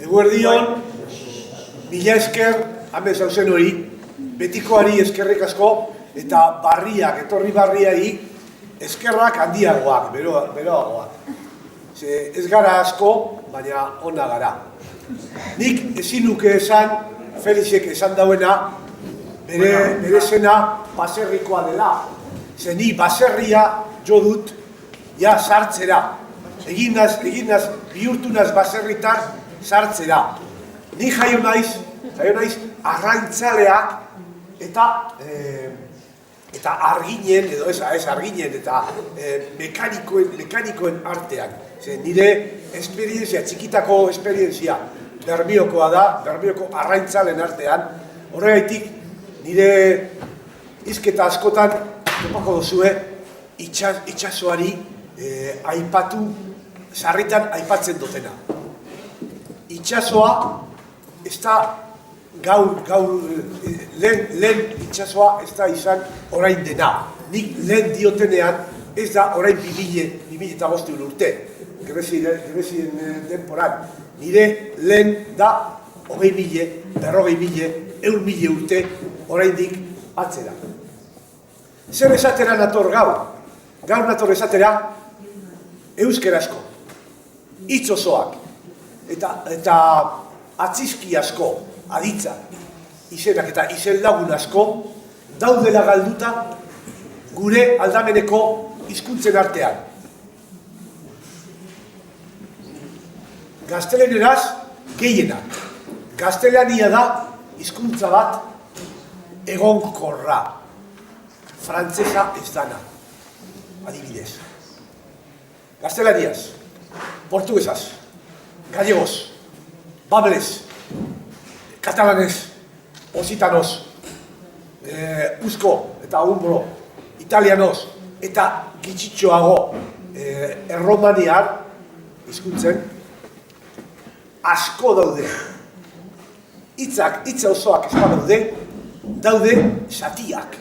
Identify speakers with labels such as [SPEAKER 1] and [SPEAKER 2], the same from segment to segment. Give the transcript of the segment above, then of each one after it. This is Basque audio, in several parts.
[SPEAKER 1] Eguerdion, mila esker, hemen zauzen hori, betikoari eskerrik asko, eta barriak, etorri barriai, eskerrak handiagoak, beroagoak. Ez gara asko, baina ona gara. Nik ezin nuke esan, Felixek esan dauena, bere zena baserrikoa dela. Ze ni baserria jo dut, ja sartzera. Eginaz, bihurtu naz baserritar sartzera. Ni jaio naiz arraintzaleak eta arginen, edo ez arginen, eta mekanikoen artean. Nire esperientzia, txikitako esperientzia, Bermiokoa da, Bermioko arraintzalen artean. Horregaitik, nire hizketa askotan, topako duzue, itxasoari aipatu, sarritan aipatzen dutena. Itxasoa, ez da lehen itxasoa ez da izan orain dena. Nik lehen diotenean ez da orain 2005 urte. Grezien denporan. Nire lehen da 20.000, 40.000, 100.000 urte oraindik atzera. Zer esatera nator gaur? Gaur nator esatera euskerazko, hitz osoak, eta atzizki asko, aditza, izenak eta izen lagun asko, daudela galduta gure aldameneko hizkuntzen artean. Gazteleneraz gehienak. Gaztelania da hizkuntza bat egonkorra. Frantsesa ez dana, adibidez. Gaztelaniaz, portuguesaz, gallegos, babeles, katalanez, ositanos, usko eta umbro, italianos, eta gitxitxoago erromaniar hizkuntzen asko daude. Hitza osoak ez daude zatiak.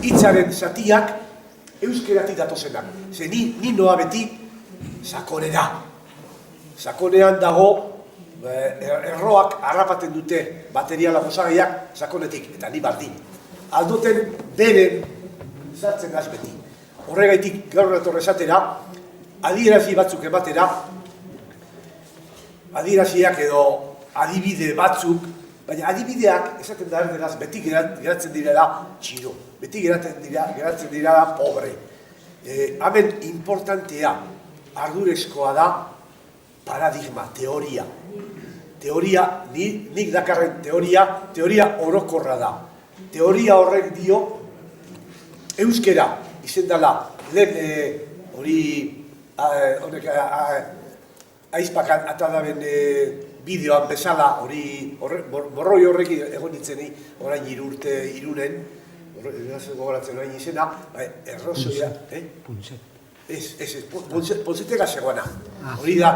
[SPEAKER 1] Hitzaren zatiak euskeratik datozenak. Ze ni noa beti sakonera. Sakonean dago erroak harrapaten dute materiala osagaiak sakonetik, eta ni bardin. Aldoten beren sartzen az beti. Horregaitik gaur nator esatera, adierazi batzuk ematera, adieraziak edo adibide batzuk, baina adibideak esaten da erderaz beti geratzen direla txiro, beti geratzen direla pobre. Hemen importantea, ardurezkoa da paradigma, teoria. Teoria, nik dakarren teoria orokorra da. Teoria horrek dio, euskera izen dela, lehen hori aizpakan atadaben bideoan bezala, borroi horrek egon nintzen orain irunen, gogoratzen orain izena, errozoia, Ponzetega zegoena, hori da,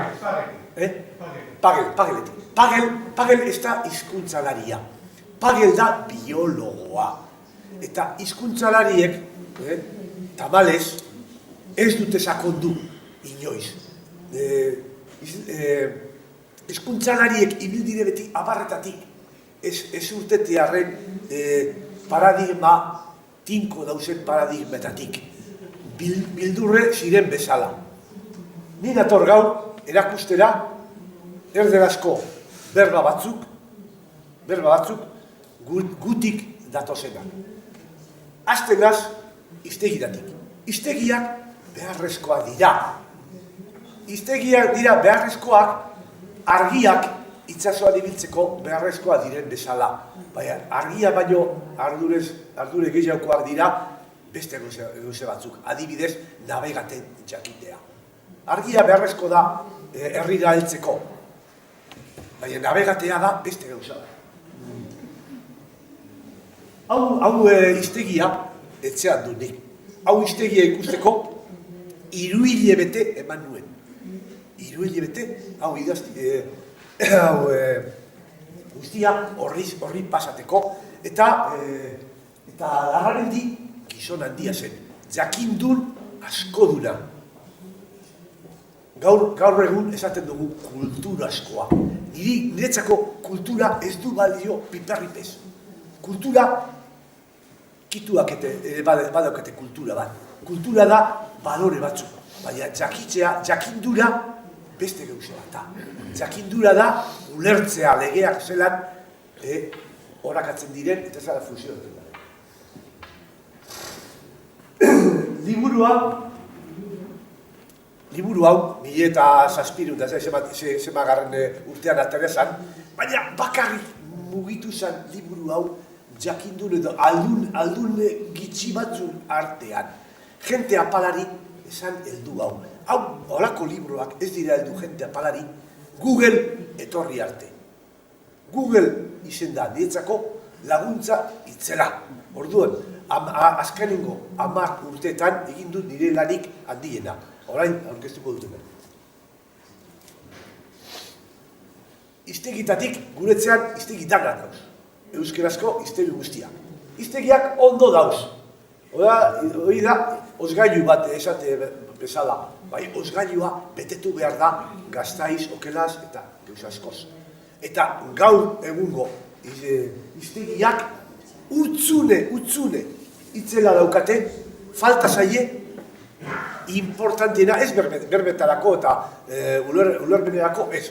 [SPEAKER 1] Pagel ez da hizkuntzalaria, Pagel da biologoa, eta hizkuntzalariek, tamalez, ez dute sakondu, inoiz. Hizkuntzalariek ibildire beti abarretatik, ez urtetearen paradigma, tinko dauzen paradigmetatik. Bildurre ziren bezala. Ni nator gaur erakustera erderazko berba batzuk gutik datozenak. Hastenaz hiztegiratik. Hiztegiak beharrezkoak dira. Hiztegiak dira beharrezkoak argiak itsasoan ibiltzeko beharrezkoak diren bezala. Baina argia baino ardure gehiagokoak dira beste gauze batzuk, adibidez, navegaten jakitea. Argia beharrezko da herrira heltzeko, baina navegatea da beste gauza. Hau hiztegia etxean du nik. Hau hiztegia ikusteko 3 hilabete eman nuen. 3 hilabete, hau idazti, guztia horri pasateko, eta Larrarendi gizon handia zen, jakindun askoduna. Gaur egun esaten dugu kulturazkoa. niretzako kultura ez du balio piperripez. Kultura, kituak badaukete kultura bat. Kultura da balore batzuk, baina jakindura beste gauze bat. Jakindura da ulertzea legeak zelan horakatzen diren eta zara funtzionatzen da. Liburu hau, 2007 zemagarren urtean aterezan, baina bakarrik mugitu zen liburu hau jakindun edo aldun gitxi batzun artean. Jente apalari esan heldu hau. Hau, holako libroak ez dira heldu jente apalari, Google etorri arte. Google izen da, niretzako laguntza itzela. Orduan, azkenengo 10 urteetan egin dut nire lanik handiena. Orain, aurkeztuko dutena. Iztegitatik guretzean iztegitanak dauz. Euskerazko iztegi guztiak. Iztegiak ondo dauz. Hori da, osgailu bat esate bezala. Bai, osgailua betetu behar da Gastaiz, Okelaz eta Geus askoz. Eta gaur egungo iztegiak utzune itzela daukate, falta zaie, importantiena ez berbetarako eta ulerbenerako ez.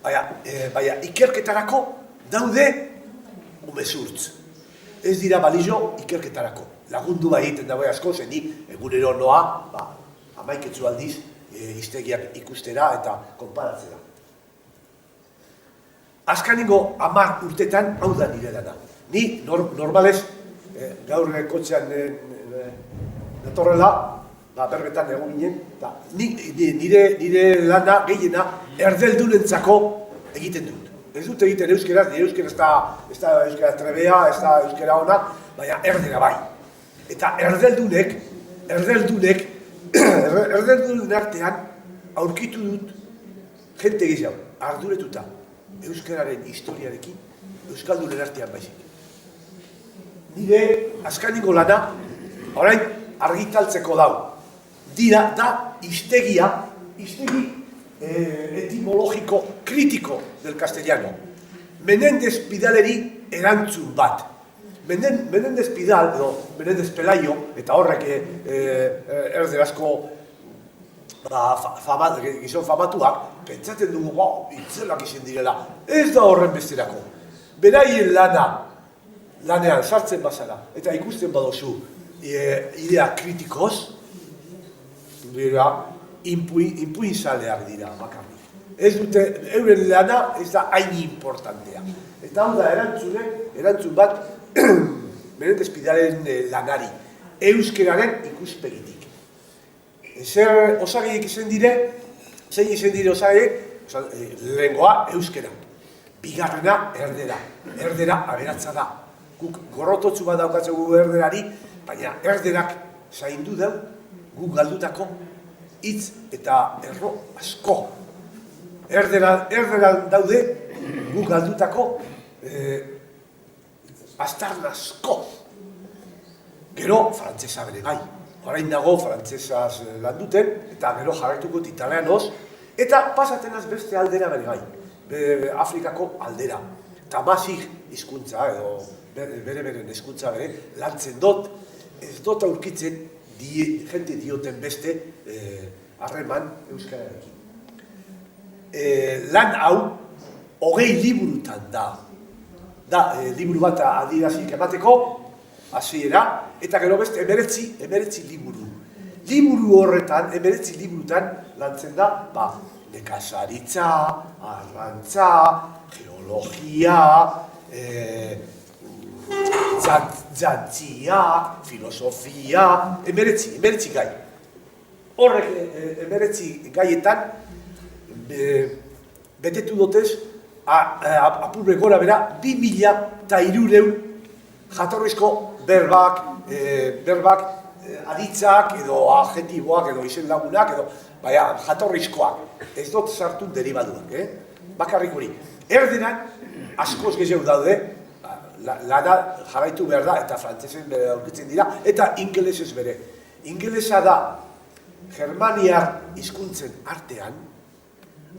[SPEAKER 1] Baina ikerketarako daude umezurtz. Ez dira balio ikerketarako. Lagundu egiten dago asko, zen ni egunero noa, 11 aldiz iztegiak ikustera eta konparatzera. Azkanengo 10 urtetan hau da nire dana. Ni normalez, gaur kotxean datorrela, berbetan egon ginen, nire lana gehiena erdeldunentzako egiten dut. Ez dut egiten euskeraz, nire euskeraz ez da euskera trebea, ez da euskera ona, baina erdera bai. Eta erdeldunen artean aurkitu dut jente gehiago, arduretuta euskararen historiarekin, euskaldunen artean baizik. Nire azkaniko lana, orain argitaltzeko dau. Da iztegi etimologiko kritiko del castellano. Menéndez Pidaleri erantzun bat. Menéndez Pidal, edo Menéndez Pelayo, eta horrek erderazko gizon famatuak, pentsatzen dugu, itzelak izan direla. Ez da horren besterako. Beraien lanean sartzen bazara, eta ikusten badozu idea kritikoz, inpuinzaleak dira bakarrik. Ez dute, euren lana ez da hain importantea. Eta hau da erantzun bat Menéndez Pidalen lanari, euskeraren ikuspegitik. Zer osagiek izan dire, zein izan dire osagiek, lehengoa euskera. Bigarrena erdera aberatza da. Guk gorrototzu bat daukatzegu erderari, baina erderak zaindu dau, guk galdutako hitz eta erro asko. Erderan daude guk galdutako astarna asko. Gero frantsesa bere bai. Orain dago frantsesaz landuten, eta gero jarraituko italianoz, eta pasatenaz beste aldera bere bai. Afrikako aldera. Tamasik hizkuntza edo bere hizkuntza bere lantzen dut, ez dut aurkitzen jente dioten beste harreman euskararekin. Lan hau 20 liburutan da. Liburu bat adierazik emateko, hasiera, eta gero beste 19 liburu. Liburu horretan, 19 liburutan lantzen da, nekazaritza, arrantza, geologia, jantzia, filosofia, 19 gai. Horrek 19 gaietan betetu dotez, apurre gora bera, 2.300 jatorrizko berbak, aditzak edo adjetiboak edo izen lagunak edo jatorrizkoak. Ez dut sartu deribaduak, bakarrik hori. Erdenan askoz gehiago daude, lana jarraitu behar da eta frantsesen bere aurkitzen dira eta ingelesez bere. Ingelesa da germaniar hizkuntzen artean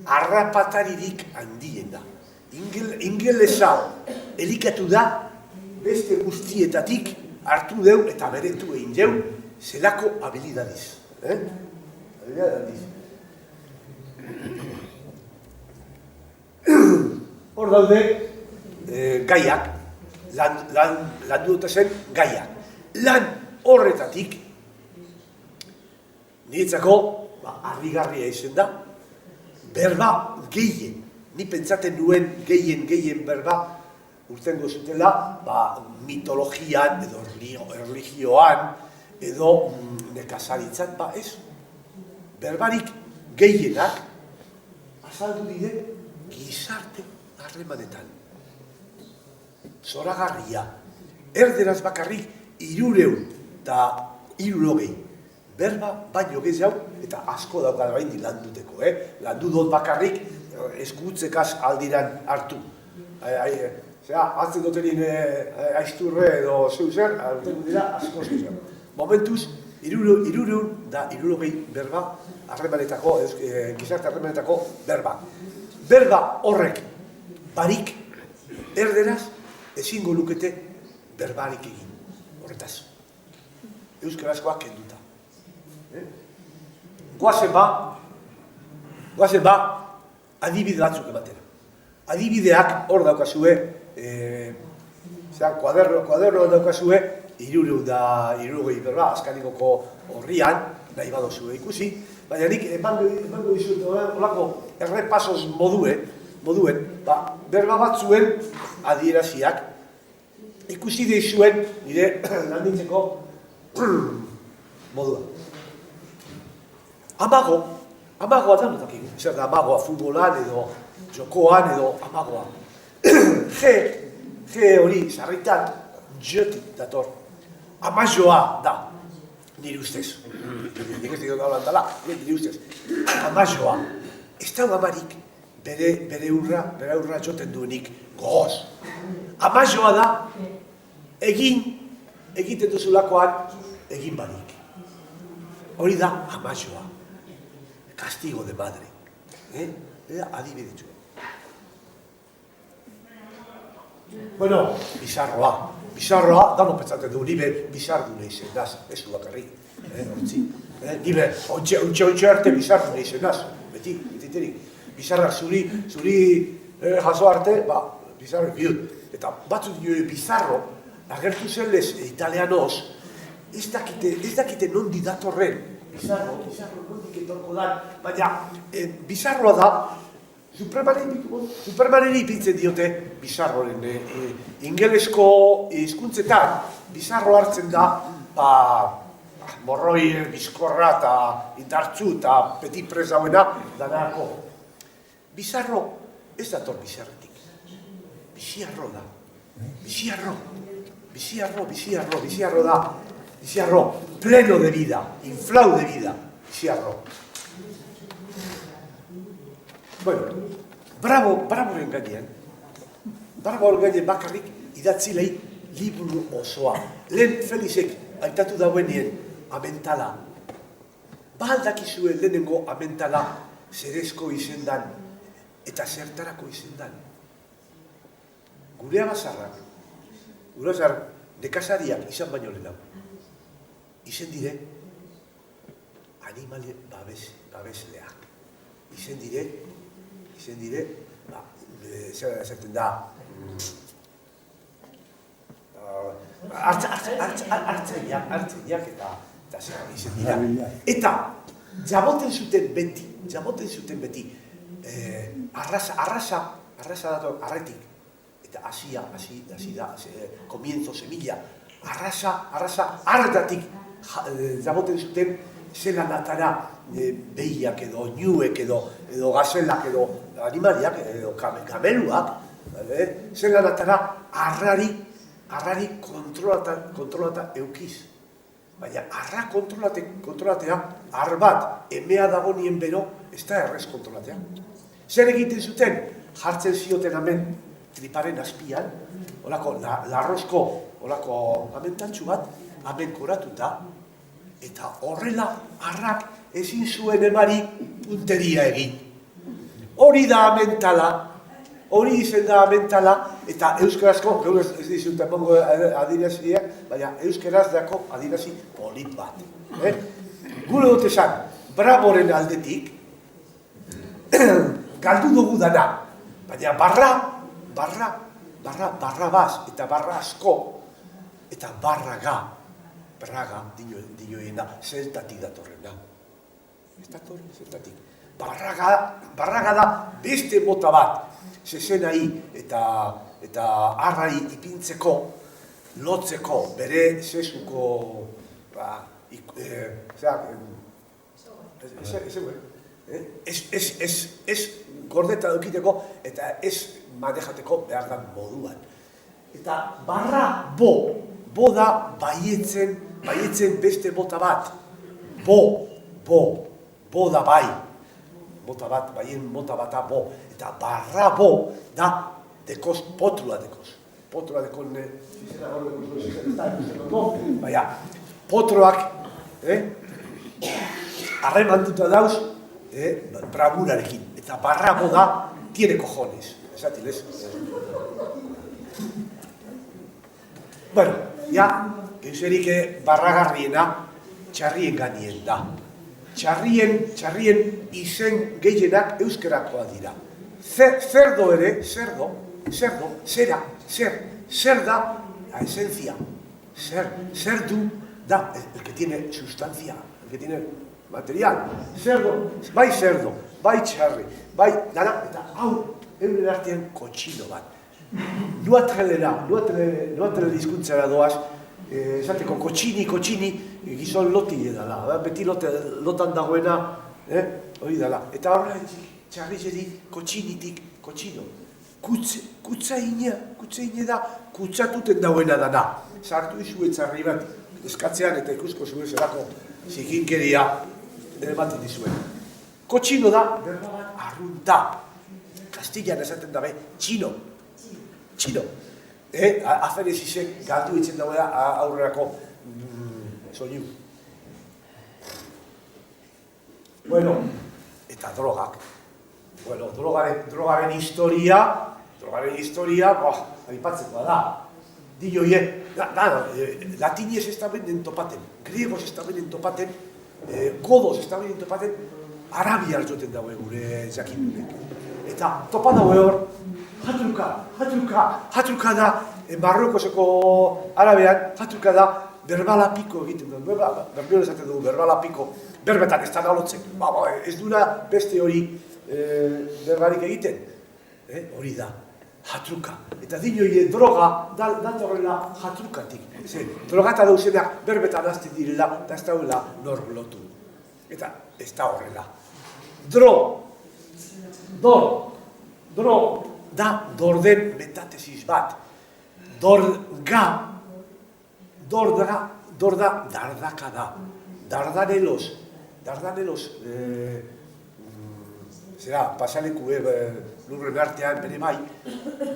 [SPEAKER 1] harrapataririk handiena. ingelesa elikatu da, beste guztietatik hartu deu eta beretu egin deu, zelako habilidadiz. Habilidadiz. Hor daude gaiak, landu dute zen gaiak. Lan horretatik, niretzako, harrigarria izen da, berba gehien, ni pentsaten nuen gehien berba, urtengo zutela, mitologian, edo erlijioan, edo nekazaritzan, ez. Berbarik gehienak, azaldu dire, gizarte harremanetan. Zoragarria, erderaz bakarrik 300 eta 60 berba baino gehiago eta asko daukada bain landuteko. Landu dut bakarrik eskutzekaz aldiran hartu. Atzen dutenin aizturre edo zeuzer, hartuko dira asko zeuzer. Momentuz, 300 eta 60 berba harremanetako, gizarte harremanetako berba. Berba horrek barik, erderaz, ezingo lukete berbarik egin. Horretaz. Euskarazkoak kenduta. Goazen ba, adibide batzuk ematera. Adibideak hor daukazue, kuaderno daukazue, 360 berba, azkanikoko horrian, nahi badozue ikusi, baina nik emango dizut olako errepasoz moduen, berba batzuen adieraziak, ikusi dizuen nire landintzeko modua. Amagoa da notak egin, zer da amagoa futbolan edo jokoan edo amagoa. G hori sarritan jotik dator, amajoa da, nire ustez. Nik ez dira gaulantala, nire ustez. Amajoa, ez da amarik bere urra joten duenik gogoz. Amajoa da, egiten duzulakoan, egin barik. Hori da amajoa. Castigo de madre. Adibidetxu. Bueno, bizarroa, dano pentsatzen du, nibe bizardune izen naz, ez du bakarrik. Nibe, ontxe arte bizardune izen naz, beti terik. Bizarrak zuri jaso arte, bizarro bidut. Eta batzut bizarro, agertu zen lez italianoz, ez dakite nondi datorren, bizarro nondik etorko dan, baina bizarroa da, Supermaneri ipintzen diote bizarroren. Ingelesko hizkuntzetan bizarro hartzen da, morroi bizkorra eta indartzu eta petit prez hauena danako. Bizarro ez dator bizarretik. Biziarro da. Biziarro da. Biziarro pleno de vida, inflau de vida. Biziarro. Bueno, Bravoren gainean bakarrik idatzilei liburu osoa. Lehen Felixek aitatu dauenien amentala. Aldakizue lehenengo amentala zerezko izendan eta zertarako izendan. Gure abazarrak, nekazariak izan baino lehenago. Izen dire, animale babesleak. Izen dire, zer esaten da, hartzainak eta zer izen dira. Eta jamoten zuten beti, arrasa dator arretik, eta hasi da, comienzo, semilla, arrasa hartatik jamoten zuten zelan atara behiak edo niuek edo gazelak edo animaliak edo kameluak, zelan atara arrari kontrolata eukiz. Baina arra kontrolatea, ar bat emea dago nien bero, ez da errez kontrolatea. Zer egiten zuten? Jartzen zioten hemen triparen azpian, olako larrozko, olako amentantxu bat, hemen koratuta, eta horrela arrak ezin zuen emari punteria egin. Hori da amentala, Hori izen da mentala, eta euskarazko, gaur ez dizut emongo adierazia, baina euskaraz dako adierazi polit bat. Gure dut esan, Braboren aldetik, galdu dugu dana, baina barrabaz eta barrazko, eta barraga, dinoen da, zeltatik datorren da. Ez datorren zeltatik. Barraga da beste mota bat, zezenai eta arrai ipintzeko, lotzeko, bere zezuko, ez gordeta dukiteko eta ez manejateko behar da moduan. Eta barra bo da baietzen beste mota bat. Bo da bai. Mota bat, baien mota bata bo. Eta barra bo da dekoz, potrua dekoz. Potrua dekon, baina, potroak, harremantuta dauz, bravurarekin. Eta barra bo da, tiene cojones. Esatil, ez? Bueno, ja, geuserik barragarriena txarrien ganien da. Txarrien izen gehienak euskerakoa dira. Cerdo ere, zer da la esencia. Cerdo da el que tiene sustancia, el que tiene material. Cerdo, bai txarri, bai dana, eta hau euren artean kotxino bat. Nuatrela hizkuntzara doaz, esateko kotxini, gizon loti edala, beti lotan dagoena, hori dala. Eta horrela txarrizeri kotxinitik, kotxino. Kutsaine da, kutsatuten dagoena dana. Sartu izu etxarri bat, eskatzean eta ikusko zuen zerako zikinkeria bat dizuen. Kotxino da, berba bat arrunta. Kastillan esaten dabe, txino. Aferezizek galdu itzen dagoela aurrerako soinu. Bueno, eta drogak. Bueno, drogaren historia, aipatzekoa da. Dioie, latinez ez da benen topaten, griegos ez da benen topaten, godos ez da benen topaten, arabiar joten daue gure jakinunek. Eta topa daue hor, hatruka da, Marrokoseko arabean, hatruka da, berbalapiko egiten dut, berbion esaten dugu, berbalapiko, berbetan ez da nalotzen, ez duna beste hori berbarik egiten, hori da, hatruka. Eta dinoi droga, datorrela hatrukatik. Drogata dauzenak berbetan azten direla, eta ez dauela nor lotu. Eta ez da horrela. Dro da dorden metatesis bat. Dorda dardaka da. Dardanelos, zera, pasaleku lurren artean bere bai,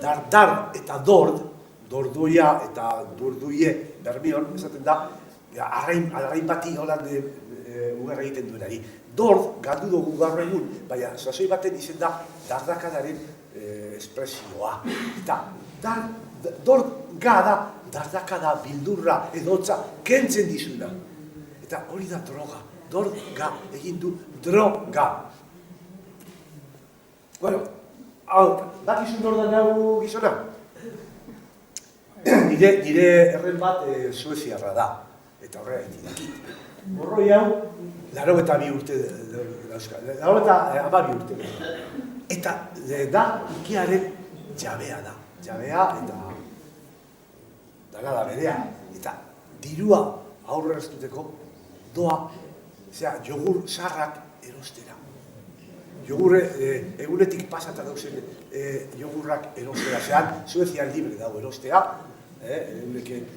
[SPEAKER 1] dardar eta dorduia eta durduie bermion, esaten da, arrain bati holan ugarra egiten duenari. Dord, galdu dugu gaur egun, baina sasoi baten izen da dardakadaren espresioa. Eta dorga da, dardakada, bildurra, edotza, kentzen dizuna. Eta hori da droga, dorga, egin du droga. Bueno, dakizun ordan hau gizona? Nire erren bat sueziarra da, eta horrela dakit. Borroi hau, 82 urte dauzka, 82 urte. Eta da, ikiaren jabea da. Jabea eta dana da berea. Eta dirua aurre erraztuteko doa, jogur sarrak erostera. Jogurre, egunetik pasata dauzen jogurrak erostera zean, Suezian libre dago erostea,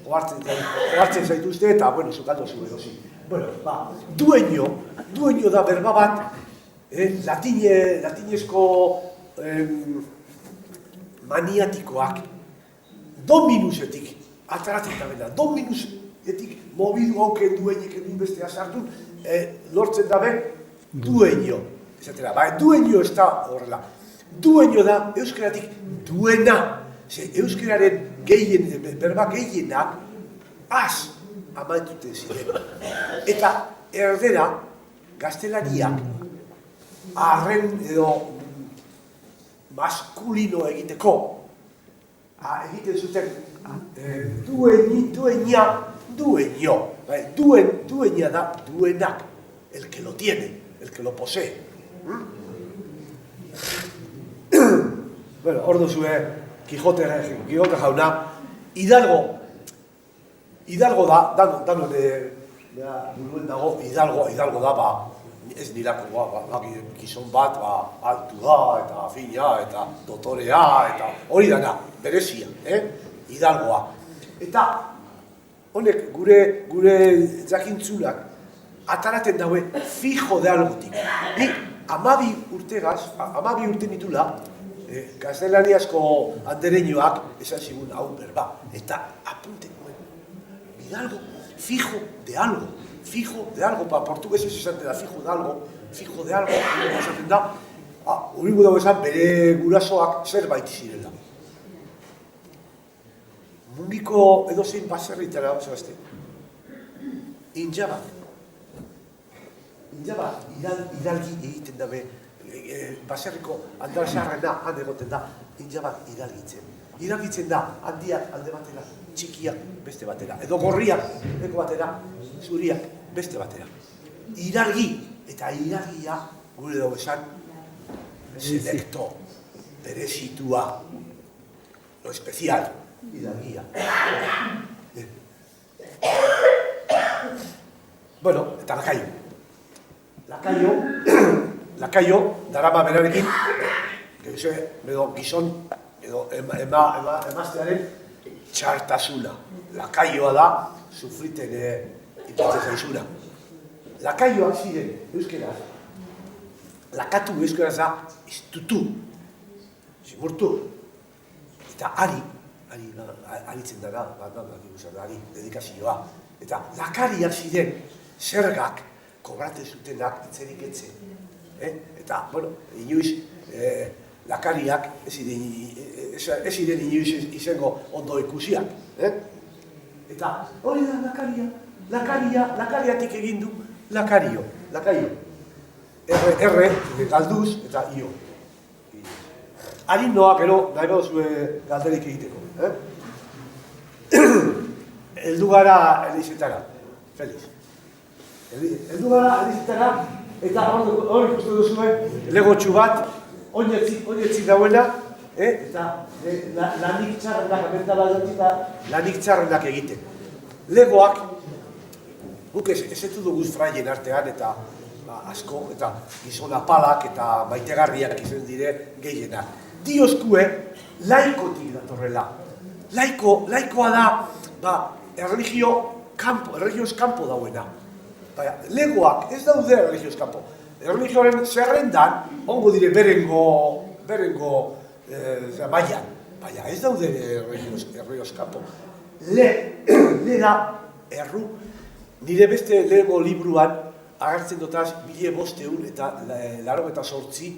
[SPEAKER 1] ohartzen zaituzte eta, bueno, zukaldo zu erosi. Bueno, dueño da berba bat, latinezko maniatikoak, dominusetik, ataratzen da bena, dominusetik mobidu hauken dueñek edun bestea sartu, lortzen dabe dueño. Esatera, dueño ez da horrela. Dueño da, euskeratik duena. Ze euskararen berba gehienak, az amaituten ziren. Eta erdera, gaztelaniak, arren edo maskulino egiteko, egiten zuten dueña da duenak, el que lo tiene, el que lo posee. Bueno, hor duzue, Quijote jauna, Hidalgo da, danon buruen dago, Hidalgo da, ez nirako, gizon bat, altu da, eta fina, eta dotorea, eta hori dana, berezia, Hidalgoa. Eta honek gure jakintzunak ataraten daue fijo de algotik. Ni 12 urte nitula, gaztelaniazko andereñoak esan zigun hau berba. Eta apunte nuen, Hidalgo, fijo de algo, portuguesez esaten da, fijo de algo, esaten da, hori dago esan bere gurasoak zerbait zirela. Mundiko edozein baserritara, zebazte, Injabak, idalgi egiten dabe, baserriko andarazarrena han egoten da, Injabak idalgitzen da, handiak alde batera, txikiak beste batera, edo gorriak eko batera, zuriak beste batera. Iralgi, eta iralgia gure dago esan, selecto, berezitua, lo especial, iralgia. Bueno, eta lakaio, darama berarekin, gizon, edo emaztearen txartasuna. Lakaioa da, sufriten ipintzen zaizuna. Lakaioak ziren, euskeraz, lakatu euskeraz da, iztutu, zimurtu, eta aritzen dara, dedikazioa. Eta lakariak ziren, zergak, kobraten zutenak itzerik etzen. Eta, bueno, inoiz, lakariak ez ziren inoiz izango ondo ikusiak. Eta hori da lakariatik egin du lakaio. R, galduz eta io. Harin noak ero, nahi baduzue galderik egiteko. Eldu gara elizetara, Feliz. Eldu gara elizetara, eta hor ikustu duzue, legotxu bat, oinetzik dauena, eta lanik txarrenak egiten. Legoak, guk ezetu duguz fraien artean, eta asko, eta gizon apalak eta maitegarriak izan dire gehienak. Dioskue, laikotik datorrela. Laikoa da, erregioz kanpo dauena. Legoak ez daude erregioz kanpo. Erregioaren zerrendan, ongo dire berengo mailan. Baina ez daude erregioz kanpo. Le da, erru, nire beste lego libruan agertzen dotaz 1500 eta 98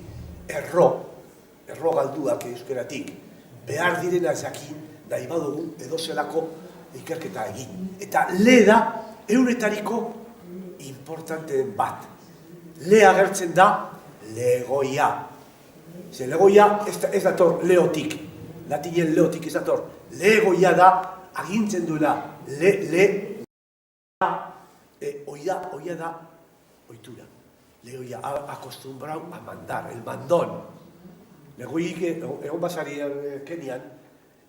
[SPEAKER 1] erro galduak euskeratik. Behar direna jakin, nahi badugu edozelako ikerketa egin. Eta le da euretariko importanteen bat. Le agertzen da legoia. Ze legoia ez dator leotik. Latinen leotik ez dator. Legoia da agintzen duela oia da oitura. Legoia acostumbrau a mandar, el mandón. Legoik egon basari Kenian,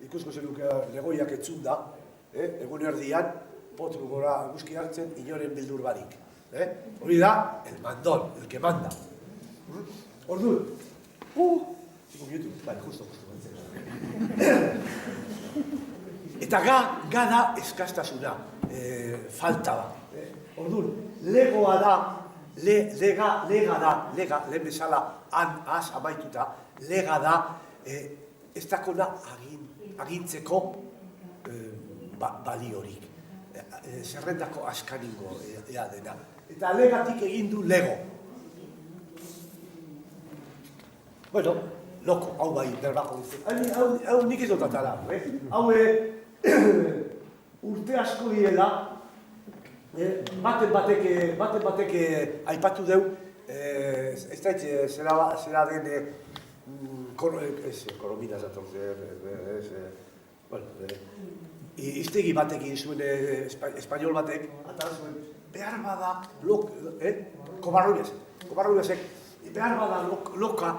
[SPEAKER 1] ikusko zenuke legoiak etzun da, egun erdian, potru gora guzki hartzen, inoren bildur barik. Hori da, el mandón, el que manda. Orduan, justo. Eta ga da eskastasuna, falta da. Orduan, legoa da, lega da, lehen bezala az amaituta, lega da, ez dakona agintzeko baliorik. Zerrendako askaningo ea dena. Eta legatik egin du lego. Bueno, loko, hau bai, berbako ditzen. Hau nik ez dut atala, hau urte asko diela, baten batek aipatu deu, ez da zera den, ekonomina zatortzen, iztegi batekin zuen, espainol batek, eta zuen, behar bada, kobarrubiasek, behar bada loka,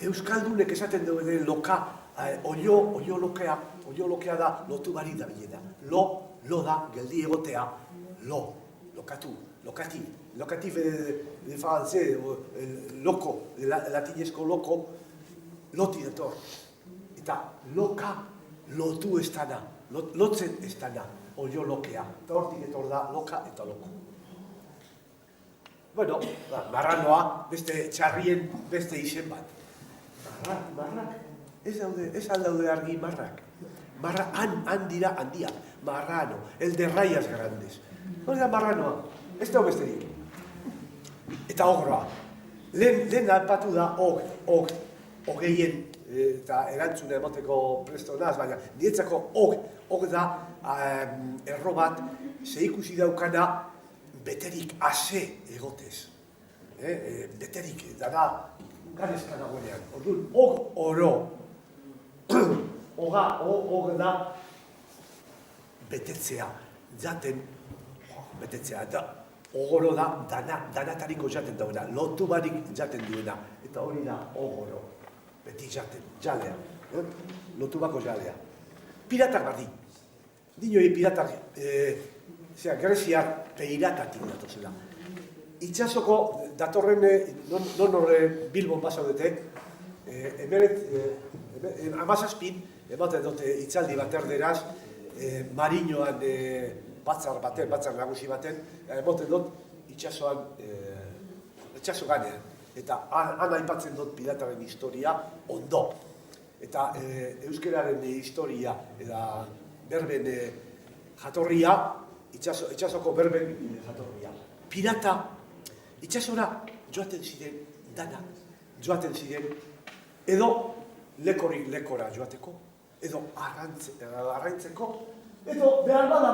[SPEAKER 1] euskaldunek esaten dugu loka, oio lokea da lotu barik da bilena. Lo da, geldi egotea, lokatif de francés, loko, latinezko loko, loti dator. Eta loka, lotu ez dana, lotzen ez dana, oio lokea. Eta hortik etor da, loka eta loko. Bueno, marranoa, beste txarrien, beste izen bat. Marrak, ez aldaude argi marrak. Marra, han dira handia, marrano, el de rayas grandes. Hori da marranoa, ez da besterik. Eta ogroa. Lehen alpatu da ogeien, eta erantzune emoteko presto naz, baina nietzako da erro bat, ze ikusi daukana beterik ase egotez. Beterik, dara garezka dagoenean. Orduan, oro. Og da betetzea, jaten, betetzea, eta ogoro da danatariko jaten dauena, lotu barik jaten duena, eta hori da ogoro, beti jaten, jalea, lotu bako jalea. Piratak bardin, dinoi piratak, Greziar peiratatik datozela. Itxasoko datorren, non horre Bilbon basaudete, amazazpin, ematen dute itzaldi bat erderaz, marinoan batzar nagusi baten, ematen dut itxaso ganean. Eta han aipatzen dut pirataren historia ondo. Eta euskeraren historia eta berben jatorria, itxasoko berben jatorria. Pirata, itxasora joaten ziren dana, joaten ziren edo lekorik lekora joateko, edo arraintzeko, edo behar bada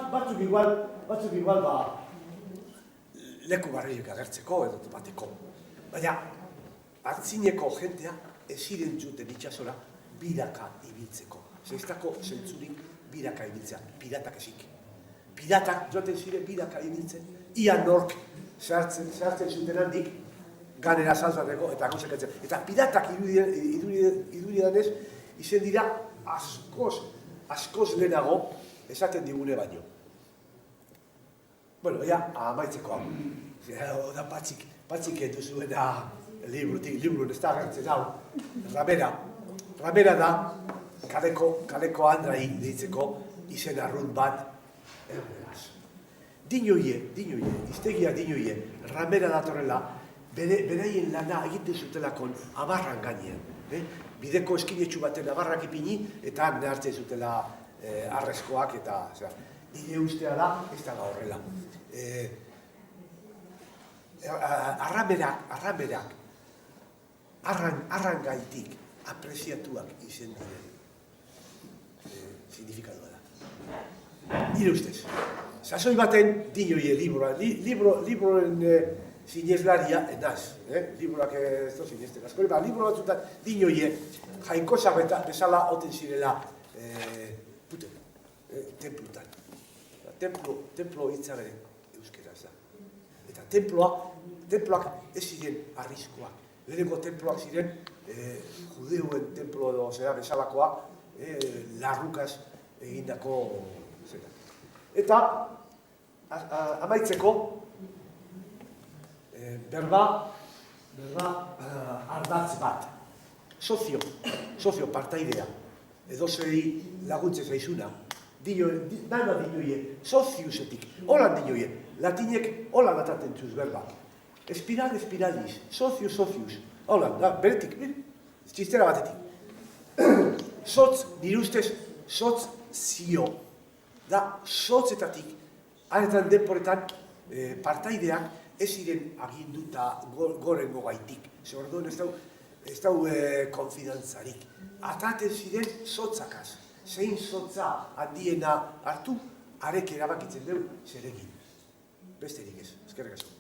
[SPEAKER 1] batzuk igual leku barriak agertzeko edo bateko. Baina, hartzineko jentea ez ziren juten itxasora biraka ibiltzeko. Zeiztako zentzurik biraka ibiltzea, piratak ezik. Piratak joaten ziren biraka ibiltzen, ia nork zehartzen zuten handik, ganera saltzateko eta konsekentzen. Eta piratak irudidanez, izen dira askoz lehenago esaten digune baino. Bueno, amaitzeko hau. Da patxik duzuena liburun ez da agertzen hau. Ramera da kaleko andrai deitzeko izen arrunt bat erderaz. Dinoie, iztegia dinoie, ramera datorrela, beraien lana egiten zutelakon abarran gainean. Bideko eskinetxu baten abarrak ipini eta nehartzen zutela arrezkoak eta nire ustea da, ez da horrela. Arramerak, arran gaitik apreziatuak izen diren signifikadua da. Nire ustez. Sasoi baten dinoie libroen sineslaria enaz, libroak ez da sinesten asko, libro batzutan dinoie jainkosak bezala oten zirela templutan. Templo hitza bere euskeraz da. Eta temploak ez ziren arriskoak. Lehenengo temploak ziren judeuen templo edo zera bezalakoa, larrukaz egindako zera. Eta amaitzeko berba ardatz bat. Sozio partaidea. Edo zeri laguntzen zaizuna. Dana dinoie, soziusetik. Holan dinoie. Latinek holan ataten zuz berba. Espiraliz. Sozius. Holan, beretik, txistera batetik. Sotz, nire ustez, sotz zio. Da, sotzetatik, haretan denporetan, partaideak ez ziren aginduta gorengo gaitik. Zer orduan ez da, ez dau konfidantzarik. Ataten ziren zotzakaz. Zein zotza handiena hartu, arek erabakitzen dugu zerekin. Besterik ez, eskerrik asko.